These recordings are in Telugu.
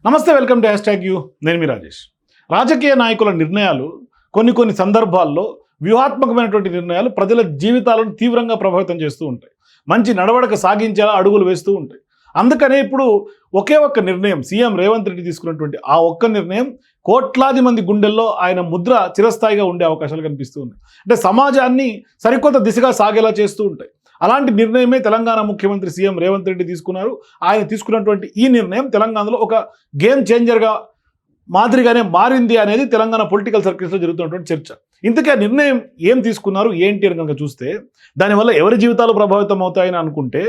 నమస్తే, వెల్కమ్ టు #యూ. నేను మీ రాజేష్. రాజకీయ నాయకుల నిర్ణయాలు కొన్ని సందర్భాల్లో వ్యూహాత్మకమైనటువంటి నిర్ణయాలు ప్రజల జీవితాలను తీవ్రంగా ప్రభావితం చేస్తూ ఉంటాయి. మంచి నడవడిక సాగించేలా అడుగులు వేస్తూ ఉంటాయి. అందుకనే ఇప్పుడు ఒకే ఒక్క నిర్ణయం సీఎం రేవంత్ రెడ్డి తీసుకున్నటువంటి ఆ ఒక్క నిర్ణయం కోట్లాది మంది గుండెల్లో ఆయన ముద్ర చిరస్థాయిగా ఉండే అవకాశాలు కనిపిస్తూ ఉన్నాయి. అంటే సమాజాన్ని సరికొత్త దిశగా సాగేలా చేస్తూ ఉంటాయి. అలాంటి నిర్ణయమే తెలంగాణ ముఖ్యమంత్రి సీఎం రేవంత్ రెడ్డి తీసుకున్నారు. ఆయన తీసుకున్నటువంటి ఈ నిర్ణయం తెలంగాణలో ఒక గేమ్ చేంజర్గా మాదిరిగానే మారింది అనేది తెలంగాణ పొలిటికల్ సర్కిల్స్లో జరుగుతున్నటువంటి చర్చ. ఇంతకీ ఆ నిర్ణయం ఏం తీసుకున్నారు ఏంటి అని కనుక చూస్తే, దానివల్ల ఎవరి జీవితాలు ప్రభావితం అవుతాయని అనుకుంటే,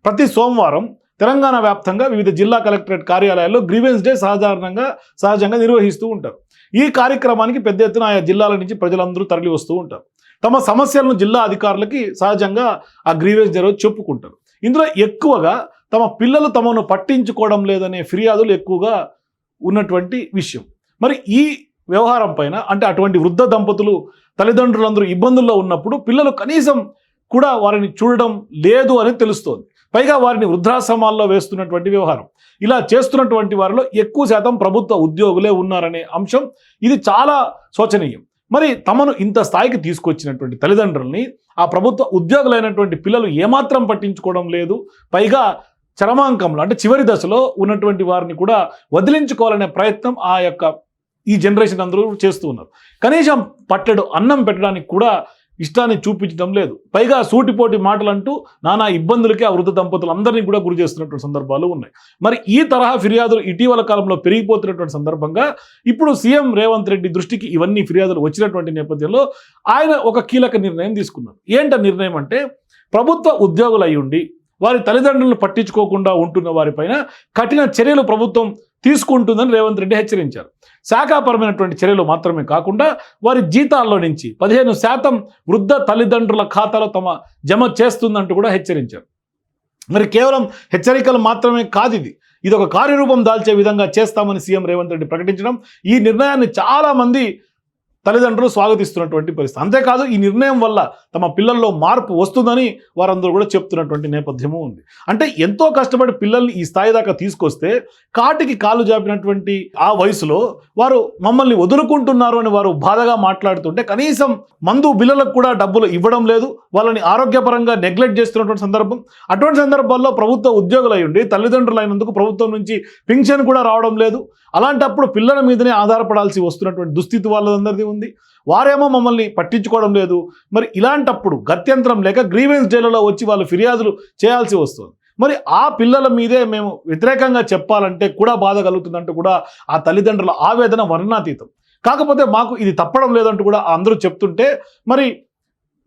ప్రతి సోమవారం తెలంగాణ వ్యాప్తంగా వివిధ జిల్లా కలెక్టరేట్ కార్యాలయాల్లో గ్రీవెన్స్ డే సహజంగా నిర్వహిస్తూ ఉంటారు. ఈ కార్యక్రమానికి పెద్ద ఎత్తున ఆయా జిల్లాల నుంచి ప్రజలందరూ తరలి వస్తూ ఉంటారు. తమ సమస్యలను జిల్లా అధికారులకి సహజంగా ఆ గ్రీవెన్స్ డే రోజు చెప్పుకుంటారు. ఇందులో ఎక్కువగా తమ పిల్లలు తమను పట్టించుకోవడం లేదనే ఫిర్యాదులు ఎక్కువగా ఉన్నటువంటి విషయం. మరి ఈ వ్యవహారం పైన, అంటే అటువంటి వృద్ధ దంపతులు తల్లిదండ్రులందరూ ఇబ్బందుల్లో ఉన్నప్పుడు పిల్లలు కనీసం కూడా వారిని చూడడం లేదు అని తెలుస్తోంది. పైగా వారిని వృద్ధాశ్రమాల్లో వేస్తున్నటువంటి వ్యవహారం. ఇలా చేస్తున్నటువంటి వారిలో ఎక్కువ శాతం ప్రభుత్వ ఉద్యోగులే ఉన్నారనే అంశం ఇది చాలా శోచనీయం. మరి తమను ఇంత స్థాయికి తీసుకొచ్చినటువంటి తల్లిదండ్రుల్ని ఆ ప్రభుత్వ ఉద్యోగులైనటువంటి పిల్లలు ఏమాత్రం పట్టించుకోవడం లేదు. పైగా చరమాంకంలో, అంటే చివరి దశలో ఉన్నటువంటి వారిని కూడా వదిలించుకోవాలనే ప్రయత్నం ఈ జనరేషన్ అందరూ చేస్తూ ఉన్నారు. కనీసం పట్టెడు అన్నం పెట్టడానికి కూడా ఇష్టాన్ని చూపించడం లేదు. పైగా సూటిపోటి మాటలంటూ నానా ఇబ్బందులకి ఆ వృద్ధ దంపతులు అందరినీ కూడా గురి చేస్తున్నటువంటి సందర్భాలు ఉన్నాయి. మరి ఈ తరహా ఫిర్యాదులు ఇటీవల కాలంలో పెరిగిపోతున్నటువంటి సందర్భంగా ఇప్పుడు సీఎం రేవంత్ రెడ్డి దృష్టికి ఇవన్నీ ఫిర్యాదులు వచ్చినటువంటి నేపథ్యంలో ఆయన ఒక కీలక నిర్ణయం తీసుకున్నారు. ఏంట నిర్ణయం అంటే, ప్రభుత్వ ఉద్యోగులు అయ్యుండి వారి తల్లిదండ్రులను పట్టించుకోకుండా ఉంటున్న వారిపైన కఠిన చర్యలు ప్రభుత్వం తీసుకుంటుందని రేవంత్ రెడ్డి హెచ్చరించారు. శాఖాపరమైనటువంటి చర్యలు మాత్రమే కాకుండా వారి జీతాల్లో నుంచి 15% వృద్ధ తల్లిదండ్రుల ఖాతాలో జమ చేస్తుందంటూ కూడా హెచ్చరించారు. మరి కేవలం హెచ్చరికలు మాత్రమే కాదు, ఇది ఒక కార్యరూపం దాల్చే విధంగా చేస్తామని సీఎం రేవంత్ రెడ్డి ప్రకటించడం, ఈ నిర్ణయాన్ని చాలామంది తల్లిదండ్రులు స్వాగతిస్తున్నటువంటి పరిస్థితి. అంతేకాదు, ఈ నిర్ణయం వల్ల తమ పిల్లల్లో మార్పు వస్తుందని వారందరూ కూడా చెప్తున్నటువంటి నేపథ్యము ఉంది. అంటే ఎంతో కష్టపడి పిల్లల్ని ఈ స్థాయి దాకా తీసుకొస్తే కాటికి కాలు జాపినటువంటి ఆ వయసులో వారు మమ్మల్ని వదులుకుంటున్నారు అని వారు బాధగా మాట్లాడుతుంటే, కనీసం మందు బిల్లలకు కూడా డబ్బులు ఇవ్వడం లేదు, వాళ్ళని ఆరోగ్యపరంగా నెగ్లెక్ట్ చేస్తున్నటువంటి సందర్భం. అటువంటి సందర్భాల్లో ప్రభుత్వ ఉద్యోగులు అయ్యుండి తల్లిదండ్రులు అయినందుకు ప్రభుత్వం నుంచి పింఛన్ కూడా రావడం లేదు. అలాంటప్పుడు పిల్లల మీదనే ఆధారపడాల్సి వస్తున్నటువంటి దుస్థితి వాళ్ళందరిది ఉంది. వారేమో మమ్మల్ని పట్టించుకోవడం లేదు. మరి ఇలాంటప్పుడు గత్యంతరం లేక గ్రీవెన్స్ డేలలో వచ్చి వాళ్ళు ఫిర్యాదులు చేయాల్సి వస్తుంది. మరి ఆ పిల్లల మీదే మేము వ్యతిరేకంగా చెప్పాలంటే కూడా బాధ కలుగుతుందంటూ కూడా ఆ తల్లిదండ్రుల ఆవేదన వర్ణాతీతం. కాకపోతే మాకు ఇది తప్పడం లేదంటూ కూడా అందరూ చెప్తుంటే, మరి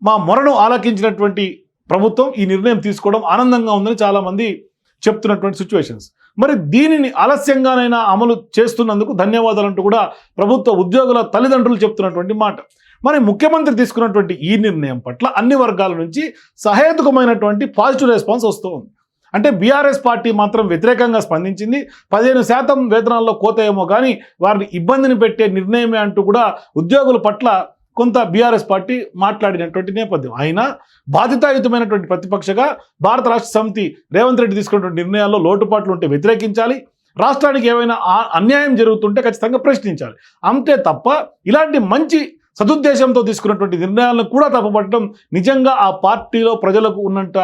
మా మొరను ఆలకించినటువంటి ప్రభుత్వం ఈ నిర్ణయం తీసుకోవడం ఆనందంగా ఉందని చాలామంది చెప్తున్నటువంటి సిచ్యువేషన్స్. మరి దీనిని ఆలస్యంగానైనా అమలు చేస్తున్నందుకు ధన్యవాదాలంటూ కూడా ప్రభుత్వ ఉద్యోగుల తల్లిదండ్రులు చెప్తున్నటువంటి మాట. మరి ముఖ్యమంత్రి తీసుకున్నటువంటి ఈ నిర్ణయం పట్ల అన్ని వర్గాల నుంచి సహేతుకమైనటువంటి పాజిటివ్ రెస్పాన్స్ వస్తూ ఉంది. అంటే బీఆర్ఎస్ పార్టీ మాత్రం వ్యతిరేకంగా స్పందించింది. 15% వేతనాల్లో కోత ఏమో కానీ వారిని ఇబ్బందిని పెట్టే నిర్ణయమే అంటూ కూడా ఉద్యోగుల పట్ల కొంత బీఆర్ఎస్ పార్టీ మాట్లాడినటువంటి నేపథ్యం. అయినా బాధ్యతాయుతమైనటువంటి ప్రతిపక్షగా భారత రాష్ట్ర సమితి రేవంత్ రెడ్డి తీసుకున్నటువంటి నిర్ణయాల్లో లోటుపాట్లు ఉంటే వ్యతిరేకించాలి, రాష్ట్రానికి ఏమైనా అన్యాయం జరుగుతుంటే ఖచ్చితంగా ప్రశ్నించాలి. అంతే తప్ప ఇలాంటి మంచి సదుద్దేశంతో తీసుకున్నటువంటి నిర్ణయాలను కూడా తప్పుపట్టడం నిజంగా ఆ పార్టీలో ప్రజలకు ఉన్నంత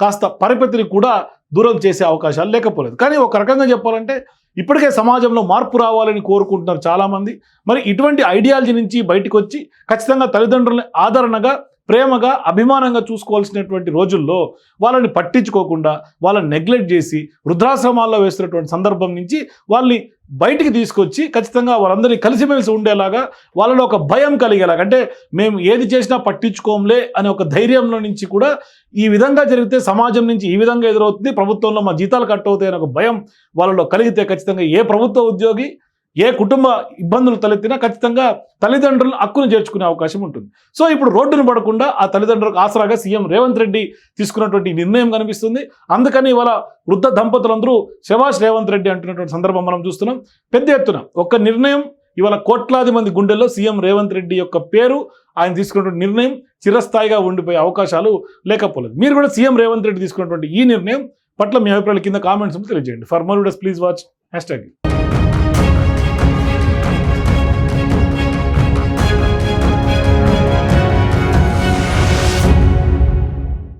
కాస్త పరిపతిని కూడా దూరం చేసే అవకాశాలు లేకపోలేదు. కానీ ఒక రకంగా చెప్పాలంటే, ఇప్పటికే సమాజంలో మార్పు రావాలని కోరుకుంటున్నారు చాలామంది. మరి ఇటువంటి ఐడియాలజీ నుంచి బయటకు వచ్చి ఖచ్చితంగా తల్లిదండ్రులని ఆదరణగా, ప్రేమగా, అభిమానంగా చూసుకోవాల్సినటువంటి రోజుల్లో వాళ్ళని పట్టించుకోకుండా వాళ్ళని నెగ్లెక్ట్ చేసి వృద్ధాశ్రమాల్లో వేస్తున్నటువంటి సందర్భం నుంచి వాళ్ళని బయటికి తీసుకొచ్చి ఖచ్చితంగా వాళ్ళందరినీ కలిసిమెలిసి ఉండేలాగా, వాళ్ళలో ఒక భయం కలిగేలాగా, అంటే మేము ఏది చేసినా పట్టించుకోంలే అనే ఒక ధైర్యంలో నుంచి కూడా ఈ విధంగా జరిగితే సమాజం నుంచి ఈ విధంగా ఎదురవుతుంది, ప్రభుత్వంలో మా జీతాలు కట్ అవుతాయి అనే ఒక భయం వాళ్ళలో కలిగితే ఖచ్చితంగా ఏ ప్రభుత్వ ఉద్యోగి, ఏ కుటుంబ ఇబ్బందులు తలెత్తినా ఖచ్చితంగా తల్లిదండ్రులను హక్కును చేర్చుకునే అవకాశం ఉంటుంది. సో ఇప్పుడు రోడ్డును పడకుండా ఆ తల్లిదండ్రులకు ఆసరాగా సీఎం రేవంత్ రెడ్డి తీసుకున్నటువంటి నిర్ణయం కనిపిస్తుంది. అందుకని ఇవాళ వృద్ధ దంపతులందరూ శభాష్ రేవంత్ రెడ్డి అంటున్నటువంటి సందర్భం మనం చూస్తున్నాం. పెద్ద ఎత్తున ఒక్క నిర్ణయం ఇవాళ కోట్లాది మంది గుండెల్లో సీఎం రేవంత్ రెడ్డి యొక్క పేరు, ఆయన తీసుకున్నటువంటి నిర్ణయం చిరస్థాయిగా ఉండిపోయే అవకాశాలు లేకపోలేదు. మీరు కూడా సీఎం రేవంత్ రెడ్డి తీసుకున్నటువంటి ఈ నిర్ణయం పట్ల మీ అభిప్రాయాలు కింద కామెంట్స్ తెలియజేయండి. For more videos please watch #.